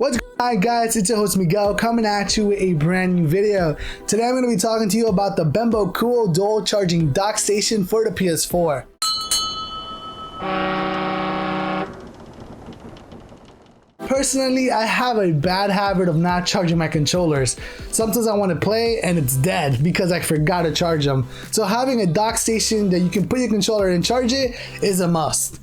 What's going on, guys? It's your host Miguel coming at you with a brand new video. Today I'm going to be talking to you about the Beboncool dual charging dock station for the PS4. Personally, I have a bad habit of not charging my controllers. Sometimes I want to play and it's dead because I forgot to charge them. So having a dock station that you can put your controller and charge it is a must.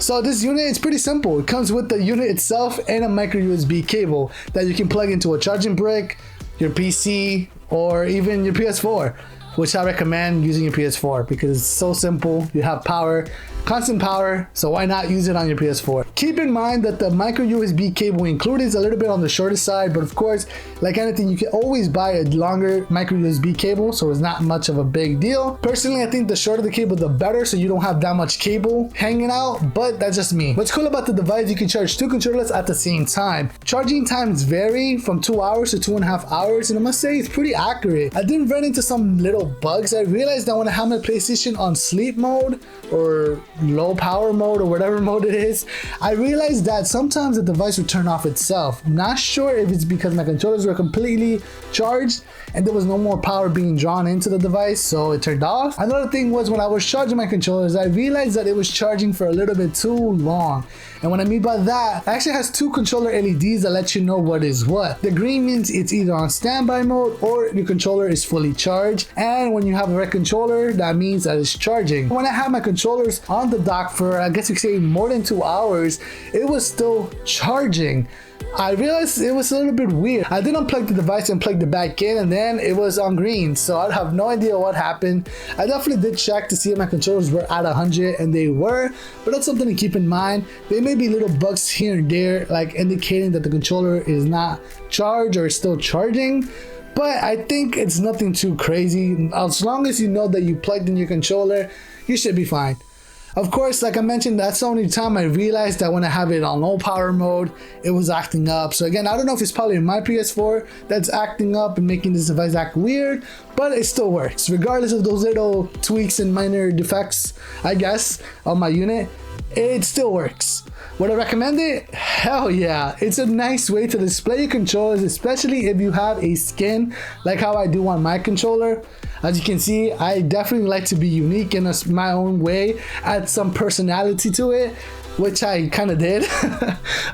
So this unit is pretty simple. It comes with the unit itself and a micro USB cable that you can plug into a charging brick, your PC, or even your PS4, which I recommend using your PS4 because it's so simple. You have power, constant power, so why not use it on your PS4? Keep in mind that the micro USB cable included is a little bit on the shorter side, but of course, like anything, you can always buy a longer micro USB cable, so it's not much of a big deal. Personally, I think the shorter the cable, the better, so you don't have that much cable hanging out, but that's just me. What's cool about the device, you can charge two controllers at the same time. Charging times vary from 2 hours to 2.5 hours, and I must say it's pretty accurate. I did run into some little bugs. I realized that when I have my PlayStation on sleep mode or low power mode or whatever mode it is, I realized that sometimes the device would turn off itself. I'm not sure if it's because my controllers were completely charged and there was no more power being drawn into the device, so it turned off. Another thing was when I was charging my controllers, I realized that it was charging for a little bit too long. And what I mean by that, it actually has two controller LEDs that let you know what is what. The green means it's either on standby mode or your controller is fully charged. And when you have a red controller, that means that it's charging. When I had my controllers on the dock for, I guess you could say, more than 2 hours, it was still charging. I realized it was a little bit weird. I did unplug the device and plug it back in, and then it was on green, so I have no idea what happened. I definitely did check to see if my controllers were at 100, and they were, but that's something to keep in mind. There may be little bugs here and there, like indicating that the controller is not charged or is still charging, but I think it's nothing too crazy. As long as you know that you plugged in your controller, you should be fine. Of course, like I mentioned, that's the only time I realized that when I have it on low power mode, it was acting up. So again, I don't know if it's probably my PS4 that's acting up and making this device act weird, but it still works. Regardless of those little tweaks and minor defects, I guess, on my unit, it still works. Would I recommend it? Hell yeah. It's a nice way to display your controllers, especially if you have a skin like how I do on my controller. As you can see, I definitely like to be unique in my own way, add some personality to it, which I kind of did.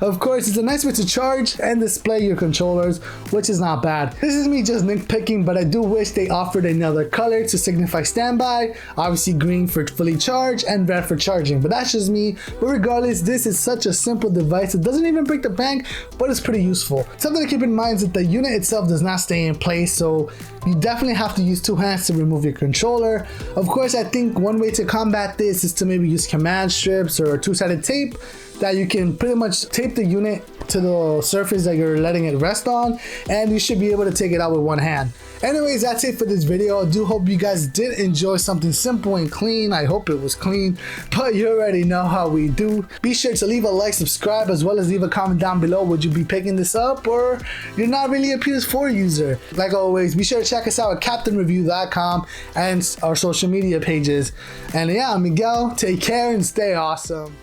Of course, it's a nice way to charge and display your controllers, which is not bad. This is me just nitpicking, but I do wish they offered another color to signify standby. Obviously green for fully charged and red for charging, but that's just me. But regardless, this is such a simple device. It doesn't even break the bank, but it's pretty useful. Something to keep in mind is that the unit itself does not stay in place, so you definitely have to use two hands to remove your controller. Of course, I think one way to combat this is to maybe use command strips or two-sided tape that you can pretty much tape the unit to the surface that you're letting it rest on, and you should be able to take it out with one hand. Anyways, that's it for this video. I do hope you guys did enjoy something simple and clean. I hope it was clean, but you already know how we do. Be sure to leave a like, subscribe, as well as leave a comment down below. Would you be picking this up, or you're not really a PS4 user? Like always, be sure to check us out at CaptainReview.com and our social media pages. And yeah, I'm Miguel. Take care and stay awesome.